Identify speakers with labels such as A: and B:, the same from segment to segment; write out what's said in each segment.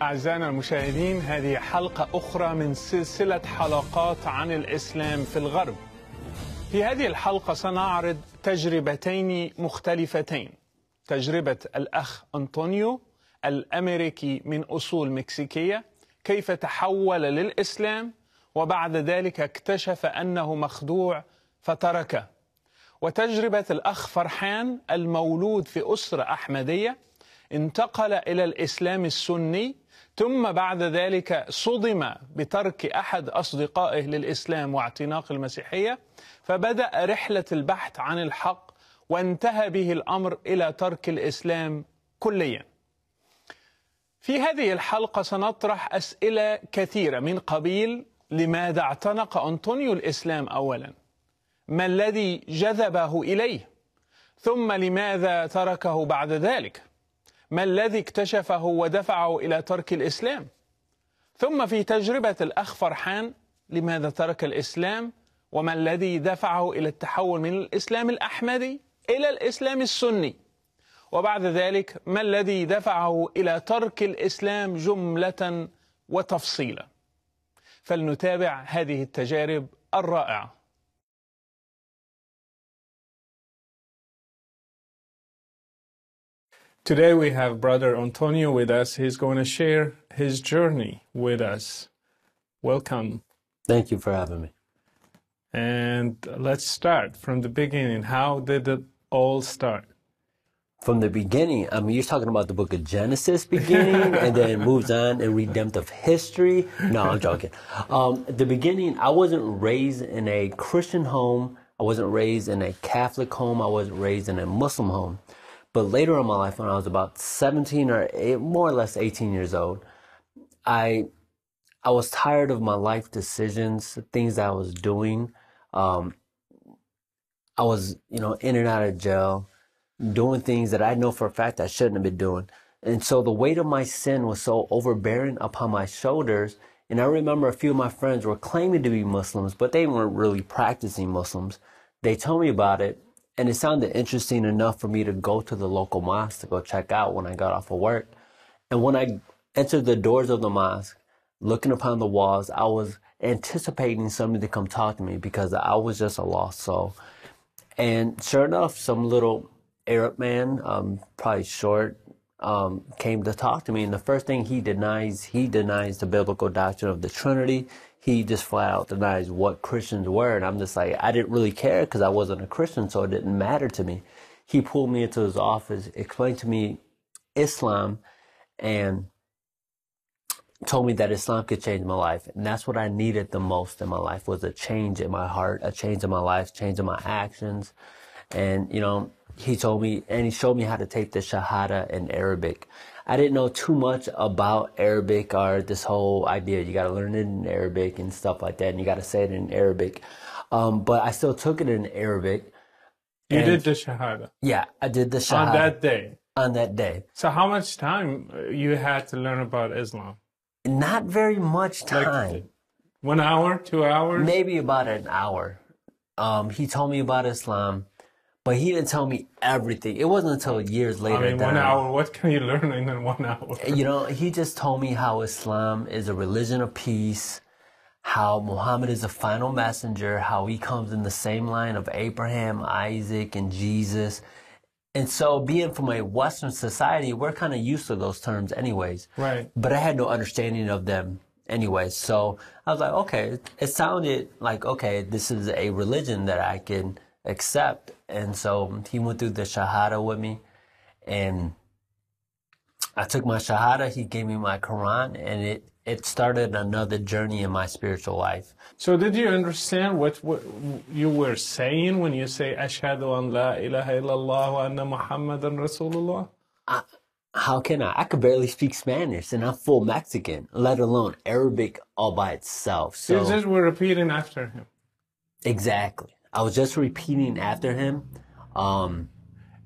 A: أعزائنا المشاهدين، هذه حلقة أخرى من سلسلة حلقات عن الإسلام في الغرب. في هذه الحلقة سنعرض تجربتين مختلفتين: تجربة الأخ أنطونيو الأمريكي من أصول مكسيكية، كيف تحول للإسلام وبعد ذلك اكتشف أنه مخدوع فتركه، وتجربة الأخ فرحان المولود في أسرة أحمدية، انتقل إلى الإسلام السني ثم بعد ذلك صدم بترك أحد أصدقائه للإسلام واعتناق المسيحية، فبدأ رحلة البحث عن الحق وانتهى به الأمر إلى ترك الإسلام كليا. في هذه الحلقة سنطرح أسئلة كثيرة من قبيل: لماذا اعتنق أنطونيو الإسلام أولا؟ ما الذي جذبه إليه؟ ثم لماذا تركه بعد ذلك؟ ما الذي اكتشفه ودفعه إلى ترك الإسلام؟ ثم في تجربة الأخ فرحان، لماذا ترك الإسلام وما الذي دفعه إلى التحول من الإسلام الأحمدي إلى الإسلام السني؟ وبعد ذلك ما الذي دفعه إلى ترك الإسلام جملة وتفصيلا؟ فلنتابع هذه التجارب الرائعة. Today we have Brother Antonio with us. He's going to share his journey with us. Welcome.
B: Thank you for having me.
A: And let's start from the beginning. How did it all start?
B: From the beginning, I mean, you're talking about the book of Genesis beginning and then it moves on in redemptive history. No, I'm joking. The beginning, I wasn't raised in a Christian home. I wasn't raised in a Catholic home. I wasn't raised in a Muslim home. But later in my life, when I was about 17 or more or less 18 years old, I was tired of my life decisions, the things that I was doing. I was, in and out of jail, doing things that I know for a fact I shouldn't have been doing. And so the weight of my sin was so overbearing upon my shoulders. And I remember a few of my friends were claiming to be Muslims, but they weren't really practicing Muslims. They told me about it. And it sounded interesting enough for me to go to the local mosque to go check out when I got off of work. And when I entered the doors of the mosque, looking upon the walls, I was anticipating somebody to come talk to me because I was just a lost soul. And sure enough, some little Arab man, probably short, came to talk to me. And the first thing he denies the biblical doctrine of the Trinity. He just flat out denies what Christians were. And I'm just like, I didn't really care because I wasn't a Christian, so it didn't matter to me. He pulled me into his office, explained to me Islam, and told me that Islam could change my life. And that's what I needed the most in my life, was a change in my heart, a change in my life, change in my actions. And, he told me, and he showed me how to take the Shahada in Arabic. I didn't know too much about Arabic or this whole idea. You got to learn it in Arabic and stuff like that. And you got to say it in Arabic. But I still took it in Arabic.
A: You did the Shahada?
B: Yeah, I did the Shahada.
A: On that day?
B: On that day.
A: So how much time you had to learn about Islam?
B: Not very much time.
A: Like 1 hour, 2 hours?
B: Maybe about an hour. He told me about Islam. But he didn't tell me everything. It wasn't until years later.
A: I mean, 1 hour, what can you learn in 1 hour?
B: He just told me how Islam is a religion of peace, how Mohamed is the final messenger, how he comes in the same line of Abraham, Isaac, and Jesus. And so being from a Western society, we're kind of used to those terms anyways.
A: Right.
B: But I had no understanding of them anyways. So I was like, okay, it sounded like, okay, this is a religion that I can accept. And so he went through the Shahada with me, and I took my Shahada, he gave me my Quran, and it started another journey in my spiritual life.
A: So did you understand what you were saying when you say, Ashhadu an la ilaha illallah wa anna Muhammadan Rasulullah?
B: How can I? I could barely speak Spanish, and I'm full Mexican, let alone Arabic all by itself. So
A: you just were repeating after him.
B: Exactly. I was just repeating after him.
A: And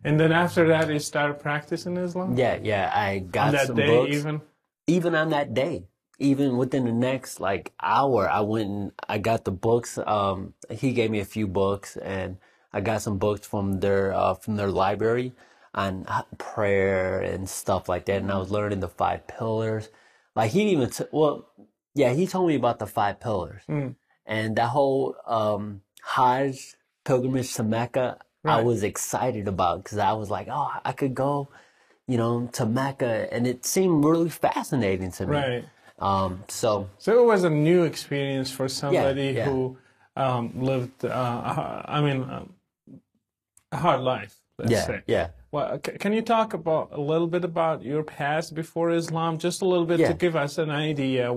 A: then after that, you started practicing Islam?
B: Yeah. I got some books.
A: On that day
B: even on that day. Even within the next hour, I went and I got the books. He gave me a few books, and I got some books from their library on prayer and stuff like that. And I was learning the 5 pillars. Like he didn't even, he told me about the 5 pillars. And that whole Hajj pilgrimage to Mecca, I was excited about because I was like, oh, I could go, to Mecca. And it seemed really fascinating to me.
A: Right.
B: So
A: it was a new experience for somebody who lived, a hard life, let's say. Yeah. Well, can you talk a little bit about your past before Islam, just a little bit to give us an idea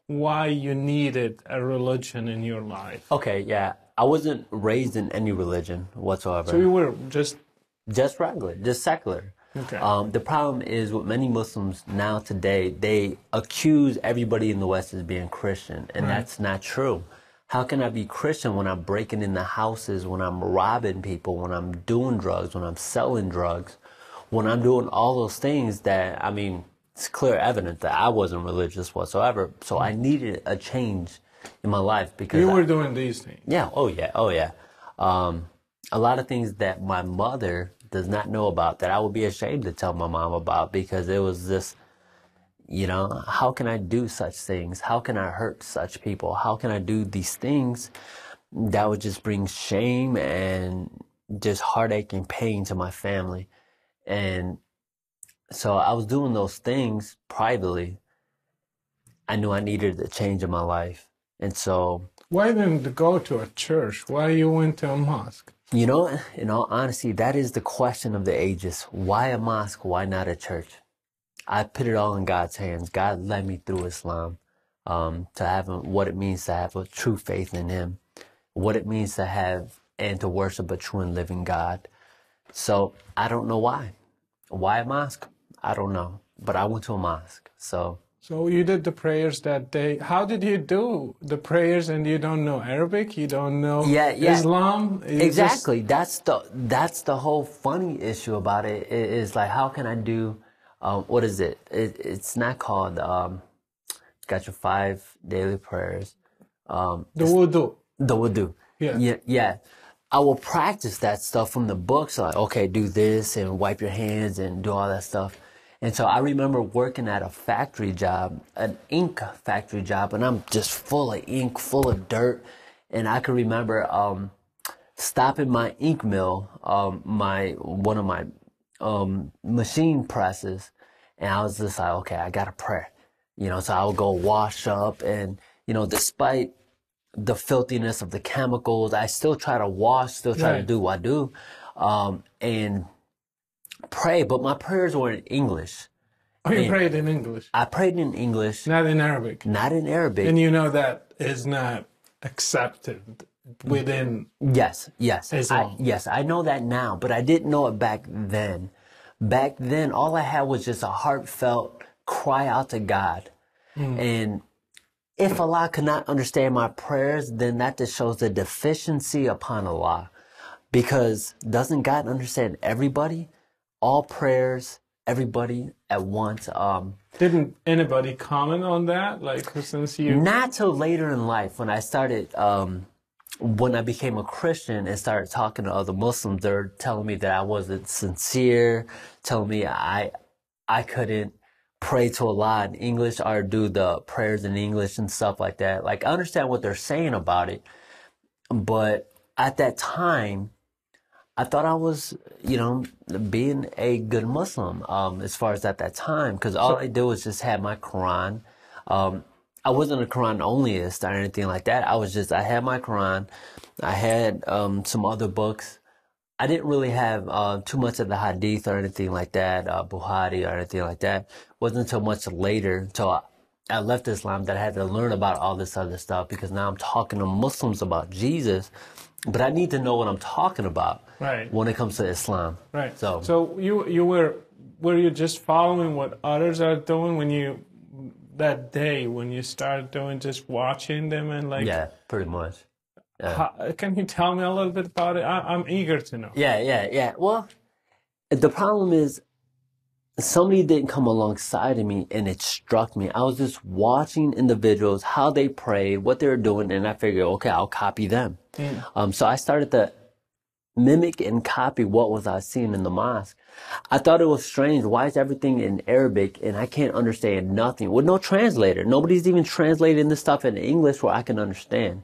A: why you needed a religion in your life?
B: Okay, yeah. I wasn't raised in any religion whatsoever.
A: So you were just
B: regular, just secular.
A: Okay.
B: The problem is with many Muslims now today, they accuse everybody in the West as being Christian, and that's not true. How can I be Christian when I'm breaking into houses, when I'm robbing people, when I'm doing drugs, when I'm selling drugs, when I'm doing all those things that, it's clear evidence that I wasn't religious whatsoever. So I needed a change in my life because
A: you were doing these things.
B: Yeah. Oh yeah. A lot of things that my mother does not know about that I would be ashamed to tell my mom about because it was this, how can I do such things? How can I hurt such people? How can I do these things that would just bring shame and just heartache and pain to my family? And so I was doing those things privately. I knew I needed a change in my life. And so...
A: Why didn't you go to a church? Why you went to a mosque?
B: In all honesty, that is the question of the ages. Why a mosque? Why not a church? I put it all in God's hands. God led me through Islam to have what it means to have a true faith in Him, what it means to have and to worship a true and living God. So I don't know why. Why a mosque? I don't know. But I went to a mosque. So
A: you did the prayers that day. How did you do the prayers and you don't know Arabic? You don't know Islam?
B: Exactly. That's the whole funny issue about it. It is like, how can I do, what is it? It's not called, got your 5 daily prayers.
A: The wudu.
B: The wudu. Yeah. I will practice that stuff from the books. Like, okay, do this and wipe your hands and do all that stuff. And so I remember working at a factory job, an ink factory job, and I'm just full of ink, full of dirt. And I can remember stopping my ink mill, one of my machine presses, and I was just like, okay, I gotta pray. So I would go wash up, and despite the filthiness of the chemicals, I still try to wash, still try to do what I do, and pray, but my prayers were in English.
A: Oh, you prayed in English?
B: I prayed in English.
A: Not in Arabic?
B: Not in Arabic.
A: And that is not accepted within
B: Yes.
A: Islam.
B: I know that now, but I didn't know it back then. Back then, all I had was just a heartfelt cry out to God. And if Allah could not understand my prayers, then that just shows the deficiency upon Allah. Because doesn't God understand everybody? All prayers, everybody at once.
A: Didn't anybody comment on that? Like, since you...
B: Not till later in life, when I started, when I became a Christian and started talking to other Muslims, they're telling me that I wasn't sincere, telling me I couldn't pray to Allah in English or do the prayers in English and stuff like that. Like, I understand what they're saying about it, but at that time, I thought I was, being a good Muslim, as far as at that time, because all I did was just have my Quran. I wasn't a Quran onlyist or anything like that. I had my Quran. I had, some other books. I didn't really have, too much of the Hadith or anything like that, Bukhari or anything like that. It wasn't until much later, until I left Islam, that I had to learn about all this other stuff, because now I'm talking to Muslims about Jesus. But I need to know what I'm talking about when it comes to Islam.
A: Right. So you were you just following what others are doing that day when you started doing, just watching them and like...
B: Yeah, pretty much.
A: Can you tell me a little bit about it? I'm eager to know.
B: Yeah. Well, the problem is somebody didn't come alongside of me and it struck me. I was just watching individuals, how they prayed, what they were doing, and I figured, okay, I'll copy them. So I started mimic and copy what was I seeing in the mosque. I thought it was strange. Why is everything in Arabic and I can't understand nothing? With no translator. Nobody's even translating this stuff in English where I can understand.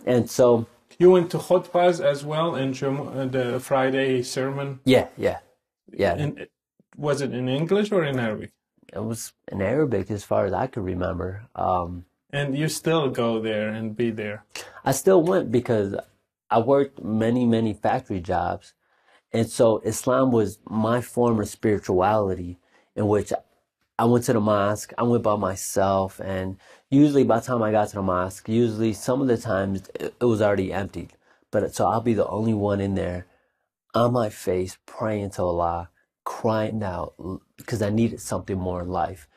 B: And so...
A: You went to khutbahs as well in the Friday sermon?
B: Yeah.
A: Was it in English or in Arabic?
B: It was in Arabic as far as I could remember.
A: And you still go there and be there?
B: I still went because I worked many factory jobs. And so Islam was my form of spirituality in which I went to the mosque, I went by myself, and usually by the time I got to the mosque, usually some of the times it was already emptied. But so I'll be the only one in there on my face, praying to Allah, crying out because I needed something more in life.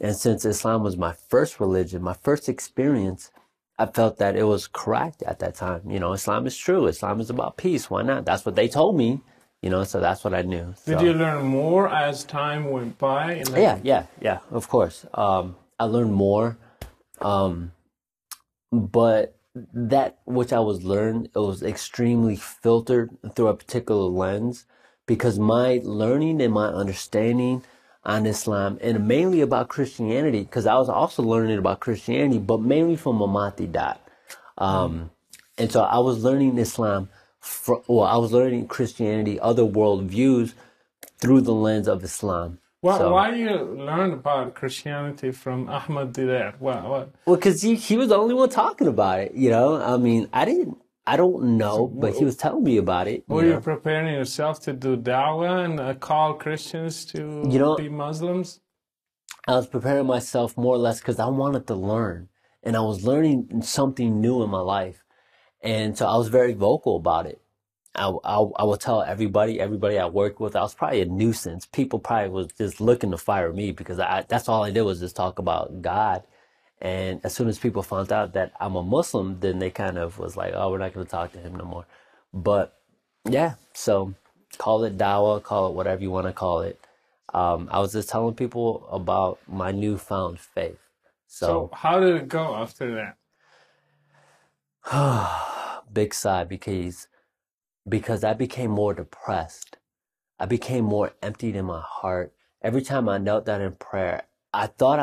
B: And since Islam was my first religion, my first experience, I felt that it was correct at that time. You know, Islam is true. Islam is about peace. Why not? That's what they told me. You know, so that's what I knew. So.
A: Did you learn more as time went by?
B: Yeah, of course. I learned more. But that which I was learned, it was extremely filtered through a particular lens because my learning and my understanding on Islam and mainly about Christianity, because I was also learning about Christianity, but mainly from Mamati Dot. And so I was learning Islam, I was learning Christianity, other worldviews through the lens of Islam.
A: Why you learn about Christianity from Ahmad Didat? What?
B: Well, because he was the only one talking about it, you know? I mean, I don't know, but he was telling me about it.
A: Were you preparing yourself to do da'wah and call Christians to be Muslims?
B: I was preparing myself more or less because I wanted to learn. And I was learning something new in my life. And so I was very vocal about it. I will tell everybody I worked with, I was probably a nuisance. People probably was just looking to fire me because that's all I did was just talk about God. And as soon as people found out that I'm a Muslim, then they kind of was like, oh, we're not going to talk to him no more. But yeah, so call it dawah, call it whatever you want to call it. I was just telling people about my newfound faith.
A: So how did it go after
B: that? Big sigh because I became more depressed. I became more emptied in my heart. Every time I knelt down in prayer, I thought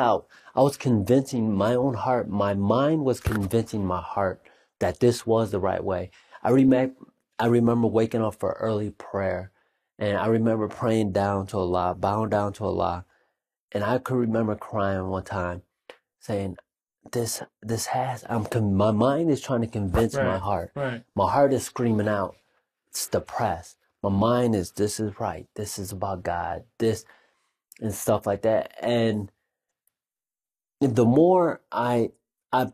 B: I was convincing my own heart. My mind was convincing my heart that this was the right way. I remember waking up for early prayer, and I remember praying down to Allah, bowing down to Allah, and I could remember crying one time, saying, my mind is trying to convince my heart.
A: Right.
B: My heart is screaming out, it's depressed. My mind is, this is right. This is about God. This and stuff like that. And the more I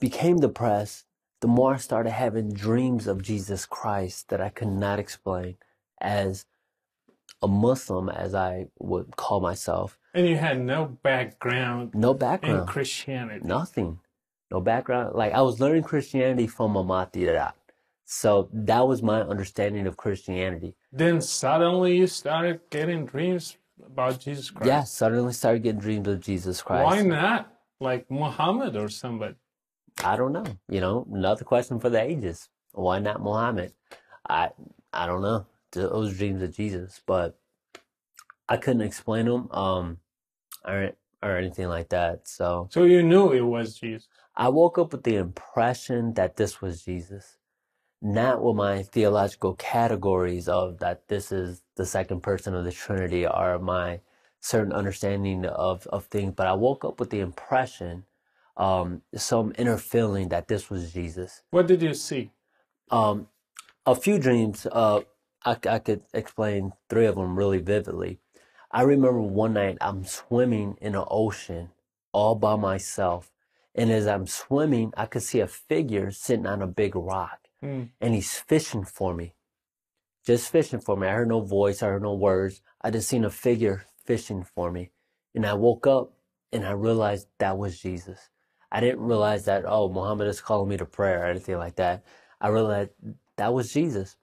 B: became depressed, the more I started having dreams of Jesus Christ that I could not explain as a Muslim, as I would call myself.
A: And you had no background. In Christianity.
B: Nothing. No background. Like I was learning Christianity from Mamati Dot. So that was my understanding of Christianity.
A: Then suddenly you started getting dreams about Jesus Christ.
B: Yeah, suddenly started getting dreams of Jesus Christ.
A: Why not? Like Mohamed or somebody?
B: I don't know. You know, another question for the ages. Why not Mohamed? I don't know. Those dreams of Jesus, but I couldn't explain them or anything like that. So
A: you knew it was Jesus.
B: I woke up with the impression that this was Jesus. Not with my theological categories of that this is the second person of the Trinity or my certain understanding of things, but I woke up with the impression, some inner feeling that this was Jesus.
A: What did you see?
B: A few dreams. I could explain 3 of them really vividly. I remember one night I'm swimming in an ocean all by myself, and as I'm swimming, I could see a figure sitting on a big rock. And he's fishing for me. Just fishing for me. I heard no voice. I heard no words. I just seen a figure fishing for me. And I woke up and I realized that was Jesus. I didn't realize that, oh, Muhammad is calling me to prayer or anything like that. I realized that was Jesus.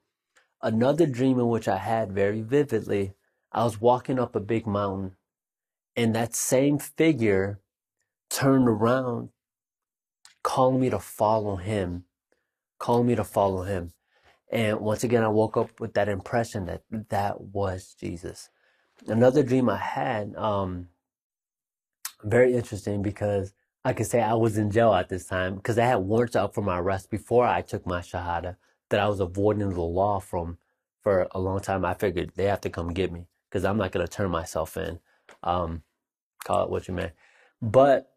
B: Another dream in which I had very vividly, I was walking up a big mountain and that same figure turned around, calling me to follow him. And once again, I woke up with that impression that that was Jesus. Another dream I had, very interesting because I could say I was in jail at this time because I had warrants out for my arrest before I took my Shahada that I was avoiding the law from for a long time. I figured they have to come get me because I'm not going to turn myself in. Call it what you may. But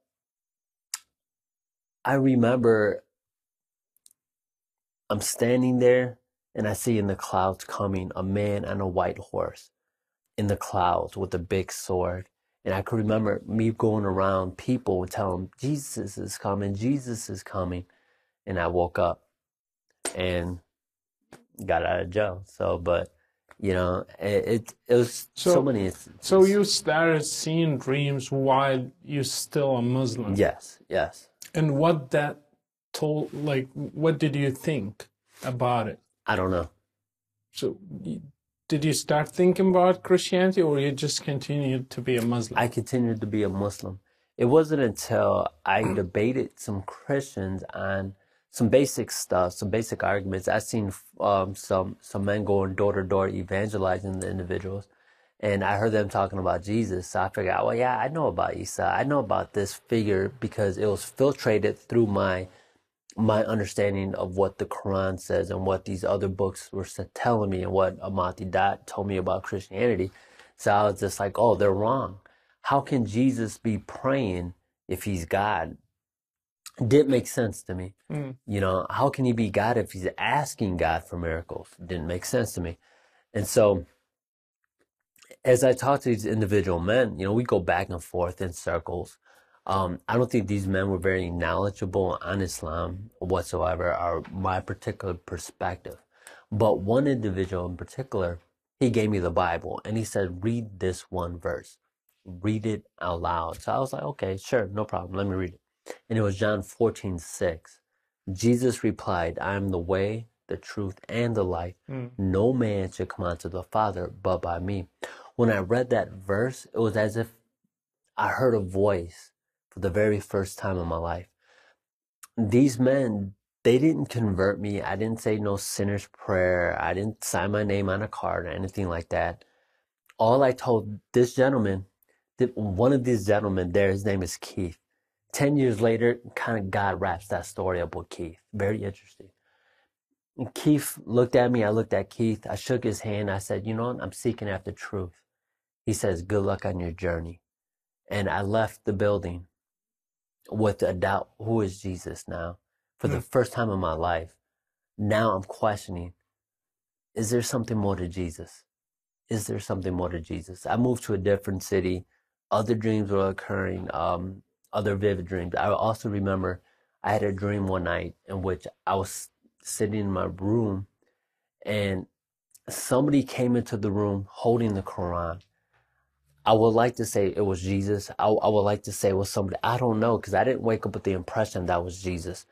B: I remember I'm standing there and I see in the clouds coming a man on a white horse in the clouds with a big sword. And I could remember me going around people and telling them, Jesus is coming, Jesus is coming. And I woke up and got out of jail. So, but, you know, it was so many instances.
A: So you started seeing dreams while you're still a Muslim?
B: Yes, yes.
A: And what that told, like, what did you think about it?
B: I don't know.
A: So did you start thinking about Christianity, or you just continued to be a Muslim?
B: I continued to be a Muslim. It wasn't until I debated some Christians on some basic stuff, some basic arguments. I seen some men going door to door evangelizing the individuals, and I heard them talking about Jesus. So I figured out, well, yeah, I know about Isa. I know about this figure because it was filtrated through my understanding of what the Quran says and what these other books were telling me and what Amati Dat told me about Christianity. So I was just like, oh, they're wrong. How can Jesus be praying if he's God? It didn't make sense to me. You know, how can he be God if he's asking God for miracles? It didn't make sense to me. And so as I talked to these individual men, you know, we go back and forth in circles. I don't think these men were very knowledgeable on Islam whatsoever, or my particular perspective. But one individual in particular, he gave me the Bible and he said, read this one verse. Read it out loud. So I was like, okay, sure, no problem. Let me read it. And it was John 14:6. Jesus replied, I am the way, the truth, and the life. No man should come unto the Father but by me. When I read that verse, it was as if I heard a voice for the very first time in my life. These men, they didn't convert me. I didn't say no sinner's prayer. I didn't sign my name on a card or anything like that. All I told this gentleman, one of these gentlemen there, his name is Keith. 10 years later, kind of God wraps that story up with Keith. Very interesting. And Keith looked at me. I looked at Keith. I shook his hand. I said, you know what? I'm seeking after truth. He says, good luck on your journey. And I left the building with a doubt, who is Jesus now? For the first time in my life, now I'm questioning, is there something more to Jesus? Is there something more to Jesus? I moved to a different city. Other dreams were occurring, other vivid dreams. I also remember I had a dream one night in which I was sitting in my room and somebody came into the room holding the Quran. I would like to say it was Jesus. I would like to say it was somebody. I don't know, because I didn't wake up with the impression that was Jesus.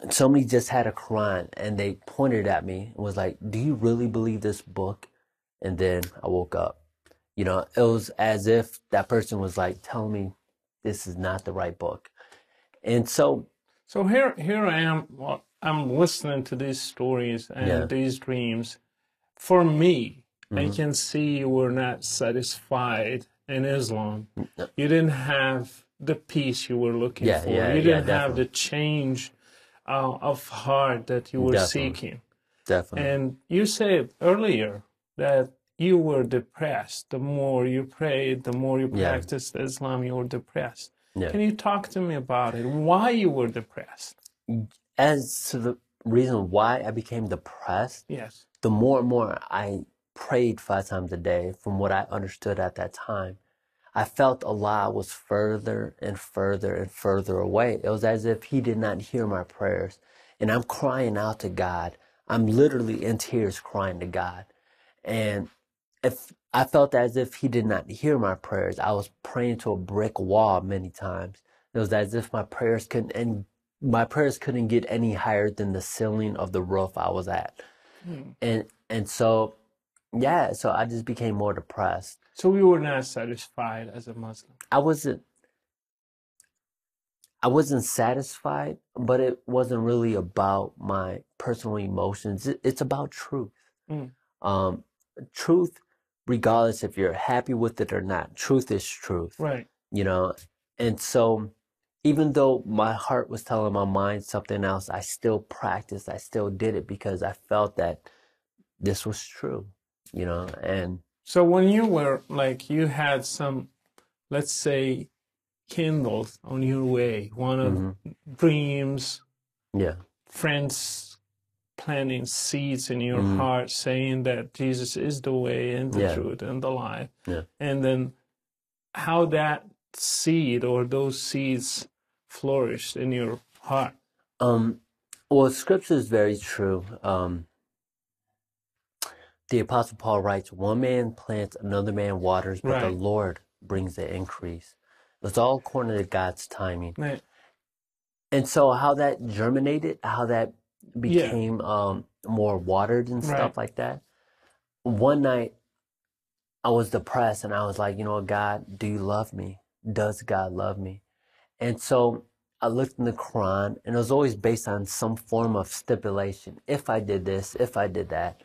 B: And somebody just had a Quran and they pointed at me and was like, do you really believe this book? And then I woke up. You know, it was as if that person was like telling me this is not the right book. And so
A: here I am. Well, I'm listening to these stories and these dreams. For me, I can see you were not satisfied in Islam. You didn't have the peace you were looking for. You didn't have the change of heart that you were seeking.
B: Definitely.
A: And you said earlier that you were depressed. The more you prayed, the more you practiced Islam, you were depressed. Can you talk to me about it? Why you were depressed?
B: As to the reason why I became depressed,
A: yes,
B: the more and more I prayed 5 times a day, from what I understood at that time, I felt Allah was further and further and further away. It was as if he did not hear my prayers. And I'm crying out to God. I'm literally in tears crying to God. And if I felt as if he did not hear my prayers, I was praying to a brick wall many times. It was as if my prayers couldn't get any higher than the ceiling of the roof I was at. And so so I just became more depressed.
A: So you were not satisfied as a Muslim?
B: I wasn't. I wasn't satisfied, but it wasn't really about my personal emotions. It's about truth.
A: Mm.
B: Truth, regardless if you're happy with it or not, truth is truth.
A: Right.
B: You know, and so even though my heart was telling my mind something else, I still practiced. I still did it because I felt that this was true, you know, and
A: So when you were like, you had some, let's say, kindled on your way, one of dreams,
B: yeah,
A: friends planting seeds in your heart, saying that Jesus is the way and the truth and the life.
B: yeah.
A: And then how that seed or those seeds flourished in your heart.
B: Well, scripture is very true. The Apostle Paul writes, one man plants, another man waters, but the
A: Right.
B: Lord brings the increase. It's all according to God's timing.
A: Right.
B: And so how that germinated, how that became more watered and stuff like that. One night I was depressed and I was like, you know what, God, do you love me? Does God love me? And so I looked in the Quran, and it was always based on some form of stipulation. If I did this, if I did that.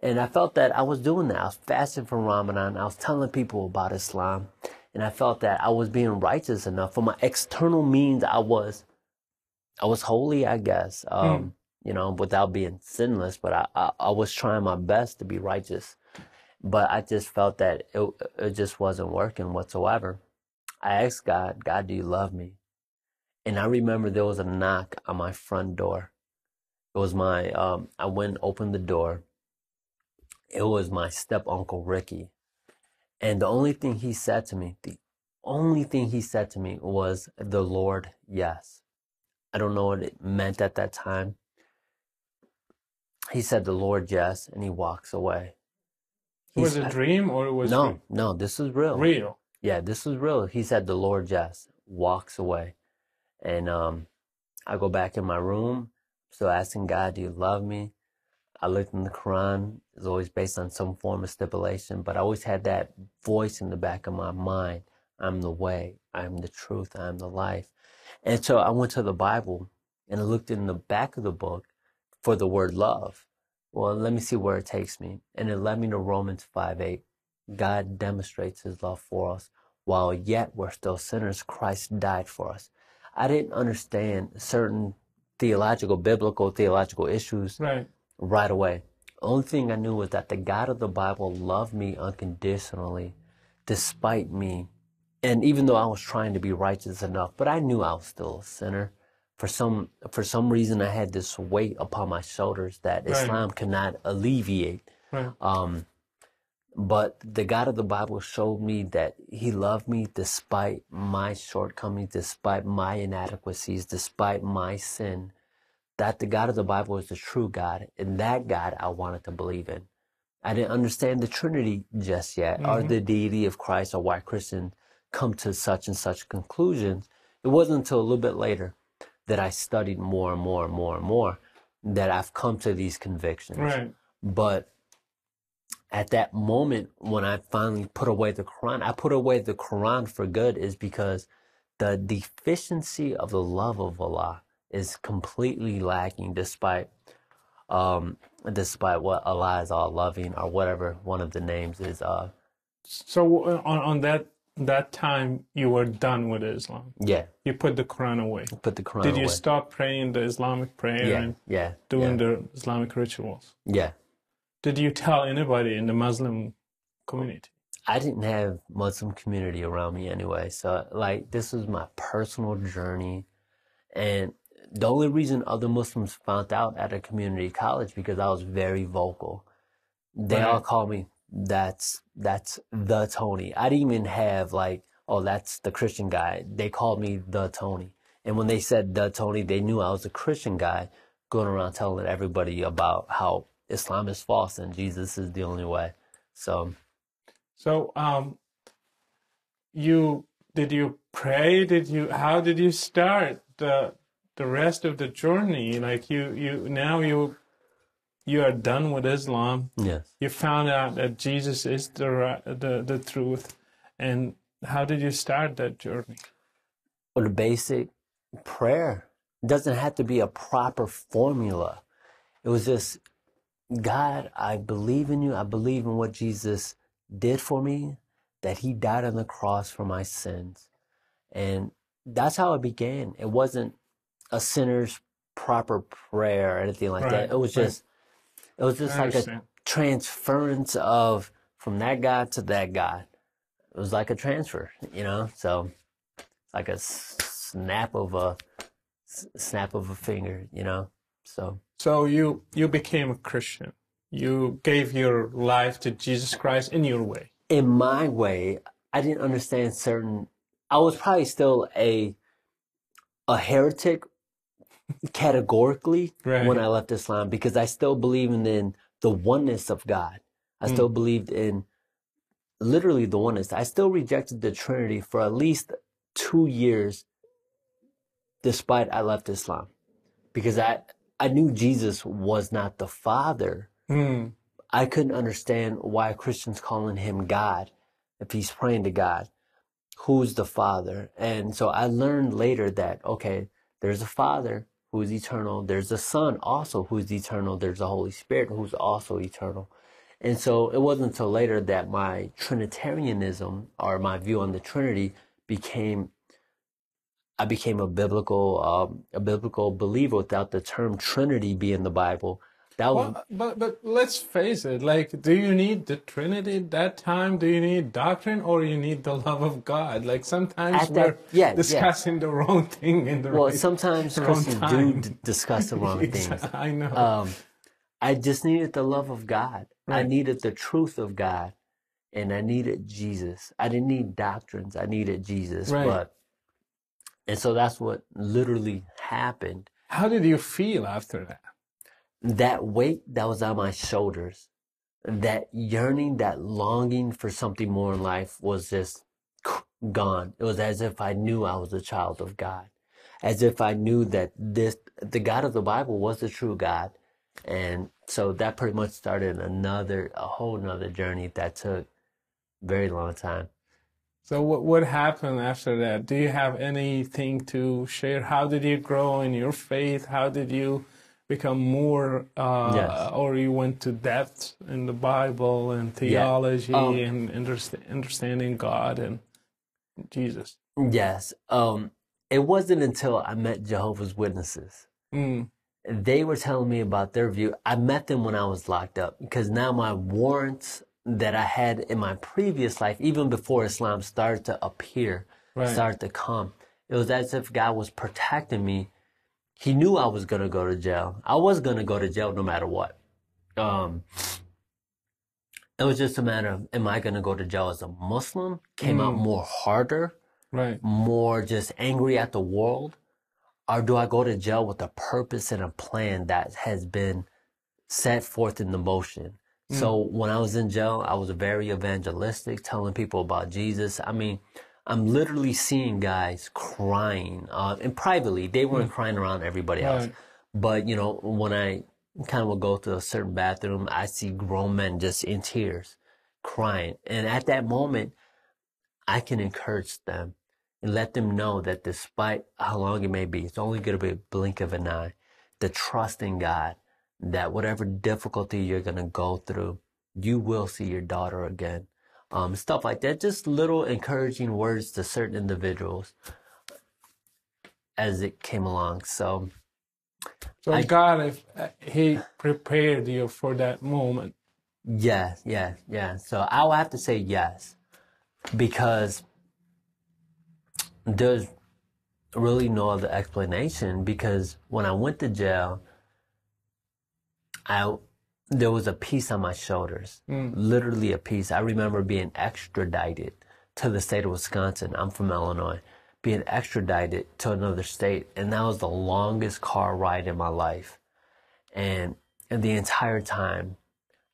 B: And I felt that I was doing that. I was fasting from Ramadan. I was telling people about Islam. And I felt that I was being righteous enough. For my external means, I was holy, I guess, you know, without being sinless. But I was trying my best to be righteous. But I just felt that it just wasn't working whatsoever. I asked God, God, do you love me? And I remember there was a knock on my front door. It was my, I went and opened the door. It was my step-uncle, Ricky. And the only thing he said to me was, the Lord, yes. I don't know what it meant at that time. He said, the Lord, yes, and he walks away.
A: Was it a dream or it was
B: No, this is real.
A: Real.
B: Yeah, this is real. He said, the Lord, yes, walks away. And I go back in my room, still asking God, do you love me? I looked in the Quran. It's always based on some form of stipulation, but I always had that voice in the back of my mind. I'm the way. I'm the truth. I'm the life. And so I went to the Bible and I looked in the back of the book for the word love. Well, let me see where it takes me. And it led me to Romans 5:8. God demonstrates his love for us. While yet we're still sinners, Christ died for us. I didn't understand certain biblical theological issues right away. The only thing I knew was that the God of the Bible loved me unconditionally, despite me. And even though I was trying to be righteous enough, but I knew I was still a sinner. For some reason, I had this weight upon my shoulders that Islam cannot alleviate. But the God of the Bible showed me that he loved me despite my shortcomings, despite my inadequacies, despite my sin. That the God of the Bible is the true God, and that God I wanted to believe in. I didn't understand the Trinity just yet, or the deity of Christ, or why Christians come to such and such conclusions. It wasn't until a little bit later that I studied more and more and more and more that I've come to these convictions. But at that moment, when I finally put away the Quran, I put away the Quran for good, is because the deficiency of the love of Allah is completely lacking, despite what Allah is all loving, or whatever one of the names is.
A: So on that time, you were done with Islam.
B: Yeah.
A: You put the Quran away.
B: Put the Quran
A: Did
B: away.
A: you stop praying the Islamic prayer and doing the Islamic rituals?
B: Yeah.
A: Did you tell anybody in the Muslim community?
B: I didn't have Muslim community around me anyway. So like, this was my personal journey. And the only reason other Muslims found out at a community college, because I was very vocal. They all called me, that's the Tony. I didn't even have like, oh, that's the Christian guy. They called me the Tony. And when they said the Tony, they knew I was a Christian guy going around telling everybody about how Islam is false and Jesus is the only way. So did you pray? How did you start the rest of the journey? Like you are done with Islam. Yes.
A: You found out that Jesus is the truth. And how did you start that journey?
B: Well, the basic prayer. It doesn't have to be a proper formula. It was just, God, I believe in you. I believe in what Jesus did for me, that he died on the cross for my sins. And that's how it began. It wasn't a sinner's proper prayer or anything like that. It was just like a transference of from that God to that God. It was like a transfer, you know? So like a snap of a finger, you know? So
A: you became a Christian. You gave your life to Jesus Christ in your way.
B: In my way, I didn't understand I was probably still a heretic categorically when I left Islam, because I still believed in the oneness of God. I still believed in literally the oneness. I still rejected the Trinity for at least 2 years despite I left Islam, because I knew Jesus was not the Father. I couldn't understand why Christians calling him God if he's praying to God. Who's the Father? And so I learned later that, okay, there's a Father who is eternal. There's a Son also who is eternal. There's a Holy Spirit who's also eternal. And so it wasn't until later that my Trinitarianism, or my view on the Trinity, I became a biblical believer without the term Trinity being in the Bible.
A: But let's face it, like, do you need the Trinity at that time? Do you need doctrine, or you need the love of God? Like, sometimes we're discussing the wrong thing in the right time. Well,
B: sometimes Christians do discuss the wrong things.
A: I know.
B: I just needed the love of God. I needed the truth of God, and I needed Jesus. I didn't need doctrines. I needed Jesus. And so that's what literally happened.
A: How did you feel after that?
B: That weight that was on my shoulders, that yearning, that longing for something more in life was just gone. It was as if I knew I was a child of God, as if I knew that the God of the Bible was the true God. And so that pretty much started a whole nother journey that took a very long time.
A: So what happened after that? Do you have anything to share? How did you grow in your faith? How did you become more, or you went to depth in the Bible and theology and understanding God and Jesus?
B: Yes. It wasn't until I met Jehovah's Witnesses. They were telling me about their view. I met them when I was locked up, because now my warrants that I had in my previous life, even before Islam started to appear, started to come. It was as if God was protecting me. He knew I was going to go to jail. I was going to go to jail no matter what. It was just a matter of, am I going to go to jail as a Muslim? Came out more harder, more just angry at the world? Or do I go to jail with a purpose and a plan that has been set forth in the motion? So when I was in jail, I was very evangelistic, telling people about Jesus. I mean, I'm literally seeing guys crying, and privately, they weren't crying around everybody else. But, you know, when I kind of would go to a certain bathroom, I see grown men just in tears, crying. And at that moment, I can encourage them and let them know that despite how long it may be, it's only going to be a blink of an eye, to trust in God, that whatever difficulty you're going to go through, you will see your daughter again. Stuff like that. Just little encouraging words to certain individuals as it came along. So
A: God, he prepared you for that moment.
B: Yes. So I will have to say yes, because there's really no other explanation. Because when I went to jail, there was a piece on my shoulders, literally a piece. I remember being extradited to the state of Wisconsin. I'm from Illinois. Being extradited to another state, and that was the longest car ride in my life. And the entire time,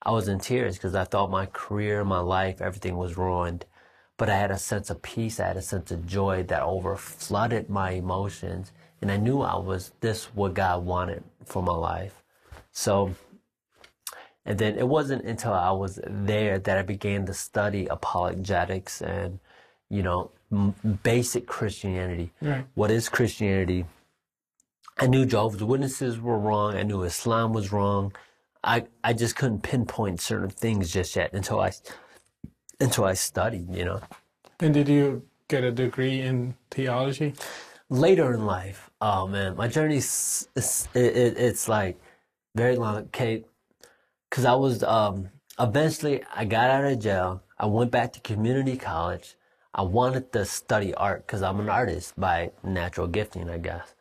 B: I was in tears because I thought my career, my life, everything was ruined. But I had a sense of peace. I had a sense of joy that overflooded my emotions, and I knew what God wanted for my life. So, and then it wasn't until I was there that I began to study apologetics and, you know, basic Christianity.
A: Right.
B: What is Christianity? I knew Jehovah's Witnesses were wrong. I knew Islam was wrong. I just couldn't pinpoint certain things just yet until I studied, you know.
A: And did you get a degree in theology?
B: Later in life, oh man, my journey it's like very long. Okay, because I was eventually I got out of jail. I went back to community college. I wanted to study art because I'm an artist by natural gifting, I guess.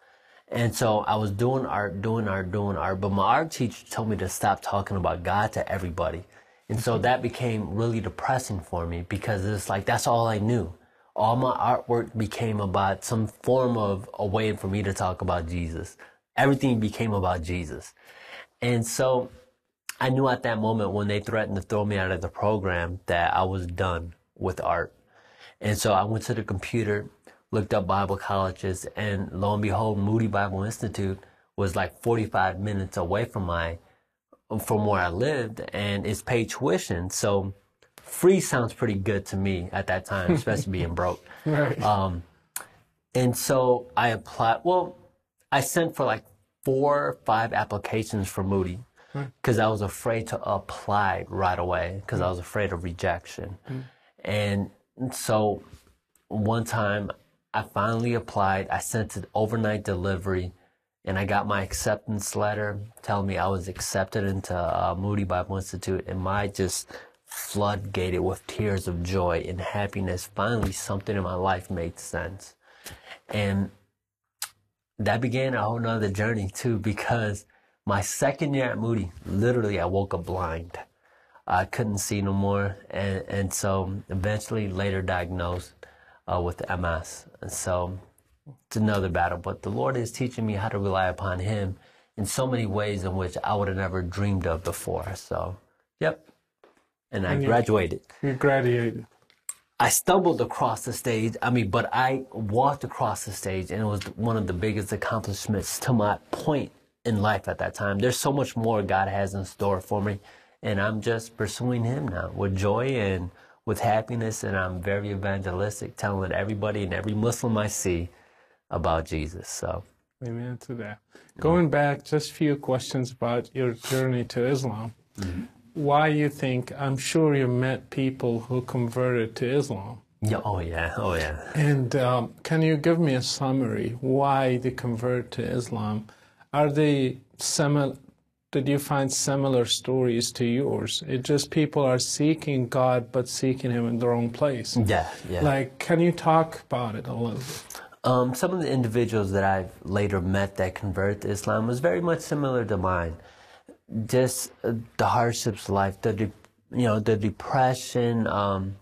B: And so I was doing art, but my art teacher told me to stop talking about God to everybody. And so that became really depressing for me because it's like, that's all I knew. All my artwork became about some form of a way for me to talk about Jesus. Everything became about Jesus. And so I knew at that moment when they threatened to throw me out of the program that I was done with art. And so I went to the computer, looked up Bible colleges, and lo and behold, Moody Bible Institute was like 45 minutes away from where I lived, and it's paid tuition. So free sounds pretty good to me at that time, especially being broke.
A: Right.
B: And so I applied. Well, I sent for like 4 or 5 applications for Moody because I was afraid to apply right away because I was afraid of rejection. And so one time I finally applied. I sent it overnight delivery, and I got my acceptance letter telling me I was accepted into Moody Bible Institute, and my just floodgated with tears of joy and happiness. Finally, something in my life made sense. And that began a whole nother journey too, because my second year at Moody, literally I woke up blind. I couldn't see no more. And so eventually later diagnosed with MS. And so it's another battle, but the Lord is teaching me how to rely upon Him in so many ways in which I would have never dreamed of before. So, yep. And I graduated.
A: You graduated.
B: I stumbled across the stage. But I walked across the stage, and it was one of the biggest accomplishments to my point in life at that time. There's so much more God has in store for me, and I'm just pursuing Him now with joy and with happiness, and I'm very evangelistic, telling everybody and every Muslim I see about Jesus. So,
A: amen to that. Going back, just a few questions about your journey to Islam. Why you think, I'm sure you met people who converted to Islam.
B: Yeah, oh yeah.
A: And can you give me a summary why they convert to Islam? Are they similar? Did you find similar stories to yours? It just people are seeking God, but seeking Him in the wrong place.
B: Yeah.
A: Like, can you talk about it a little bit?
B: Some of the individuals that I've later met that converted to Islam was very much similar to mine. Just the hardships of life, the depression,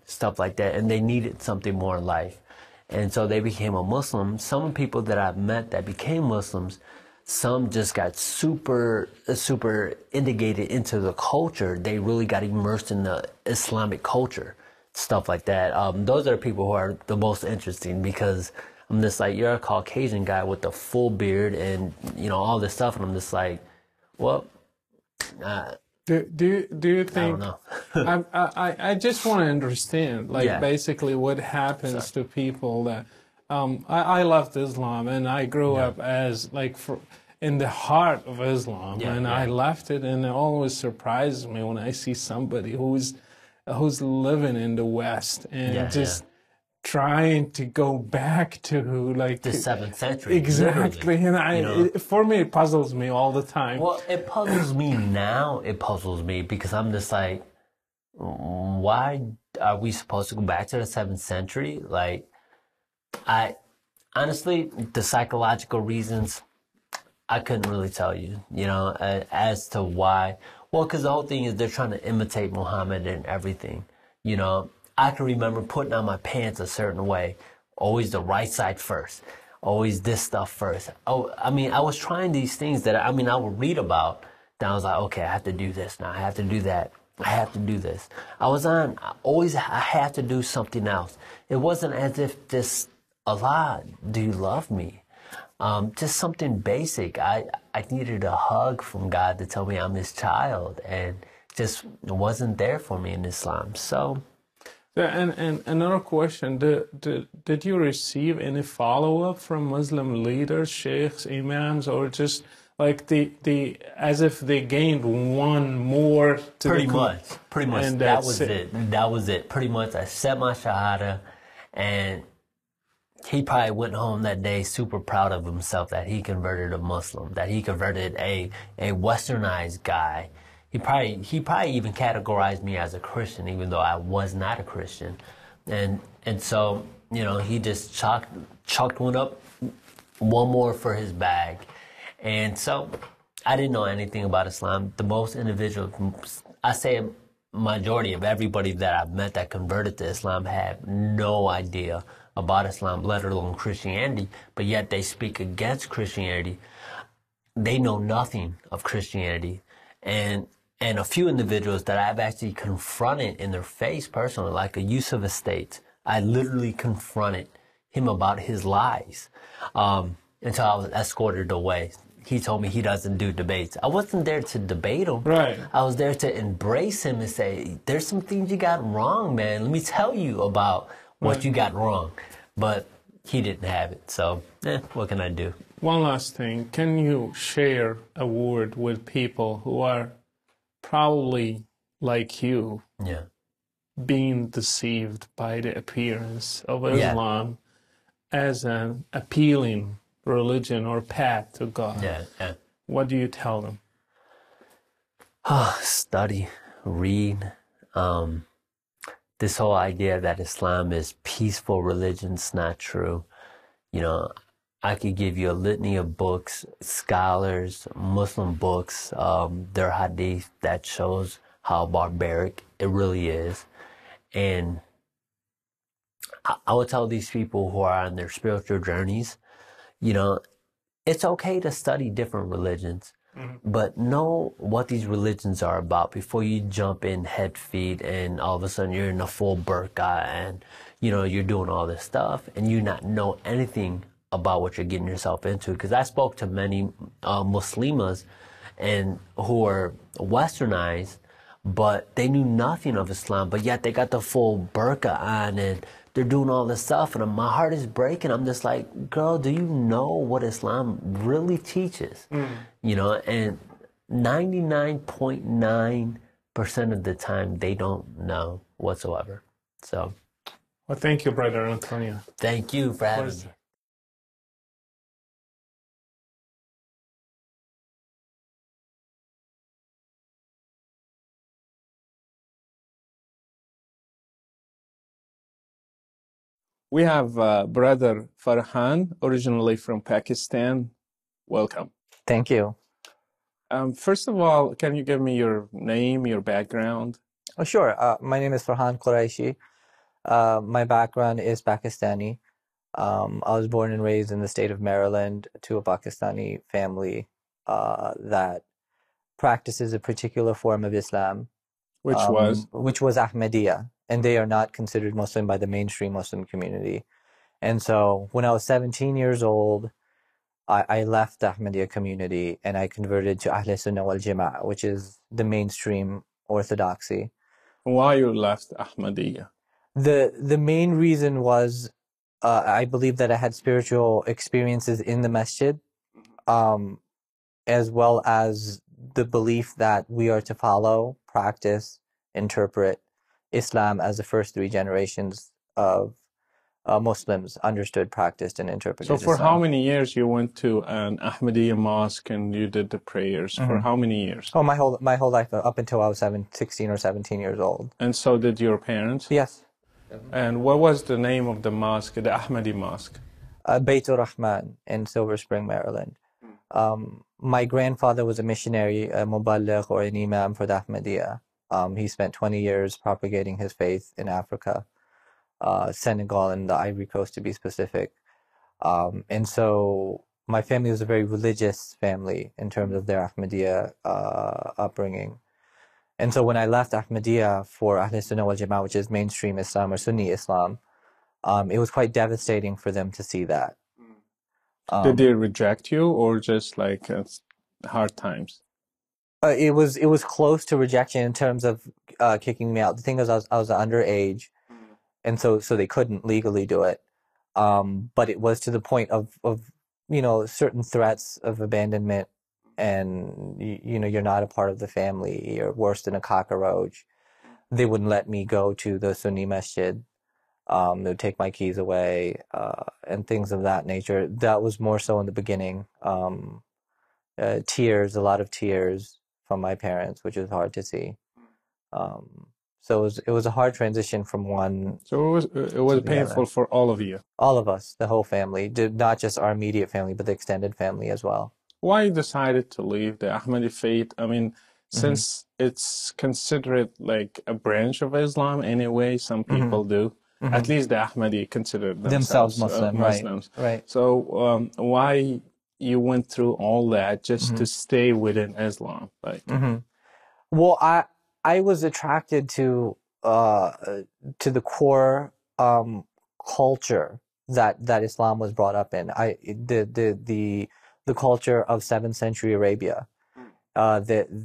B: stuff like that, and they needed something more in life, and so they became a Muslim. Some people that I've met that became Muslims, some just got super integrated into the culture. They really got immersed in the Islamic culture, stuff like that. Those are the people who are the most interesting, because I'm just like, you're a Caucasian guy with a full beard and all this stuff, and I'm just like, well.
A: Do you think?
B: I don't know.
A: I just want to understand, basically what happens to people that. I loved Islam, and I grew up as in the heart of Islam, and I left it, and it always surprises me when I see somebody who's living in the West and trying to go back to
B: the 7th century.
A: Exactly. And for me, it puzzles me all the time.
B: Well, it puzzles me now. It puzzles me because I'm just like, why are we supposed to go back to the 7th century? I honestly, the psychological reasons, I couldn't really tell you, as to why. Well, because the whole thing is they're trying to imitate Mohamed and everything, I can remember putting on my pants a certain way, always the right side first, always this stuff first. Oh, I was trying these things that I would read about. Then I was like, okay, I have to do this now. I have to do that. I have to do this. I have to do something else. It wasn't as if this, Allah, do you love me? Just something basic. I needed a hug from God to tell me I'm His child, and just wasn't there for me in Islam. So.
A: And another question, did you receive any follow-up from Muslim leaders, sheikhs, imams, or just like the as if they gained one more to
B: Pretty much.
A: and
B: That was it. That was it. Pretty much I said my Shahada, and he probably went home that day super proud of himself that he converted a Muslim, that he converted a westernized guy. He probably even categorized me as a Christian, even though I was not a Christian. And so, you know, he just chalked one more for his bag. And so I didn't know anything about Islam. The most individuals, I say a majority of everybody that I've met that converted to Islam had no idea about Islam, let alone Christianity, but yet they speak against Christianity. They know nothing of Christianity. And a few individuals that I've actually confronted in their face personally, like a Yusuf Estates, I literally confronted him about his lies until I was escorted away. He told me he doesn't do debates. I wasn't there to debate him.
A: Right.
B: I was there to embrace him and say, there's some things you got wrong, man. Let me tell you about what you got wrong. But he didn't have it. So, what can I do?
A: One last thing. Can you share a word with people who are probably like you, being deceived by the appearance of Islam as an appealing religion or path to God? What do you tell them?
B: Study, read. This whole idea that Islam is peaceful religion's not true. You know, I could give you a litany of books, scholars, Muslim books, their hadith that shows how barbaric it really is. And I would tell these people who are on their spiritual journeys, you know, it's okay to study different religions, but know what these religions are about before you jump in head feet and all of a sudden you're in a full burqa and, you know, you're doing all this stuff and you not know anything about what you're getting yourself into. Because I spoke to many Muslimas and who are westernized, but they knew nothing of Islam, but yet they got the full burqa on and they're doing all this stuff, and my heart is breaking. I'm just like, girl, do you know what Islam really teaches? You know, and 99.9% of the time they don't know whatsoever. So,
A: well, thank you, Brother Antonio.
B: Thank you for having me.
A: We have Brother Farhan, originally from Pakistan. Welcome.
C: Thank you.
A: First of all, can you give me your name, your background?
C: Oh, sure. My name is Farhan Quraishi. My background is Pakistani. I was born and raised in the state of Maryland to a Pakistani family that practices a particular form of Islam.
A: Which was?
C: Which was Ahmadiyya. And they are not considered Muslim by the mainstream Muslim community. And so when I was 17 years old, I left the Ahmadiyya community and I converted to Ahl Sunnah wal Jama'ah, which is the mainstream orthodoxy.
A: Why you left Ahmadiyya?
C: The main reason was I believe that I had spiritual experiences in the masjid, as well as the belief that we are to follow, practice, interpret Islam as the first three generations of Muslims understood, practiced, and interpreted.
A: So for
C: Islam.
A: how many years you went to an Ahmadiyya mosque and you did the prayers? For how many years?
C: Oh, my whole life, up until I was 16 or 17 years old.
A: And so did your parents?
C: Yes.
A: And what was the name of the mosque, the Ahmadi mosque?
C: Beitur Rahman in Silver Spring, Maryland. My grandfather was a missionary, a muballigh or an imam for the Ahmadiyya. He spent 20 years propagating his faith in Africa, Senegal and the Ivory Coast to be specific. And so my family was a very religious family in terms of their Ahmadiyya upbringing. And so when I left Ahmadiyya for Ahl Sunnah wal Jama'ah, which is mainstream Islam or Sunni Islam, it was quite devastating for them to see that.
A: Did they reject you or just like hard times?
C: It was close to rejection in terms of kicking me out. The thing is, I was underage, and so they couldn't legally do it. But it was to the point of certain threats of abandonment, and you're not a part of the family, you're worse than a cockroach. They wouldn't let me go to the Sunni masjid. They would take my keys away, and things of that nature. That was more so in the beginning. Tears, a lot of tears from my parents, which is hard to see. So it was a hard transition from one.
A: So it was painful for all of you.
C: All of us, the whole family, not just our immediate family, but the extended family as well.
A: Why you decided to leave the Ahmadi faith? I mean, since it's considered like a branch of Islam anyway, some people do. At least the Ahmadi consider themselves
C: Muslim,
A: Muslims.
C: Right.
A: So why you went through all that just to stay within Islam? Like,
C: well, I was attracted to the core culture that Islam was brought up in. The culture of 7th century Arabia.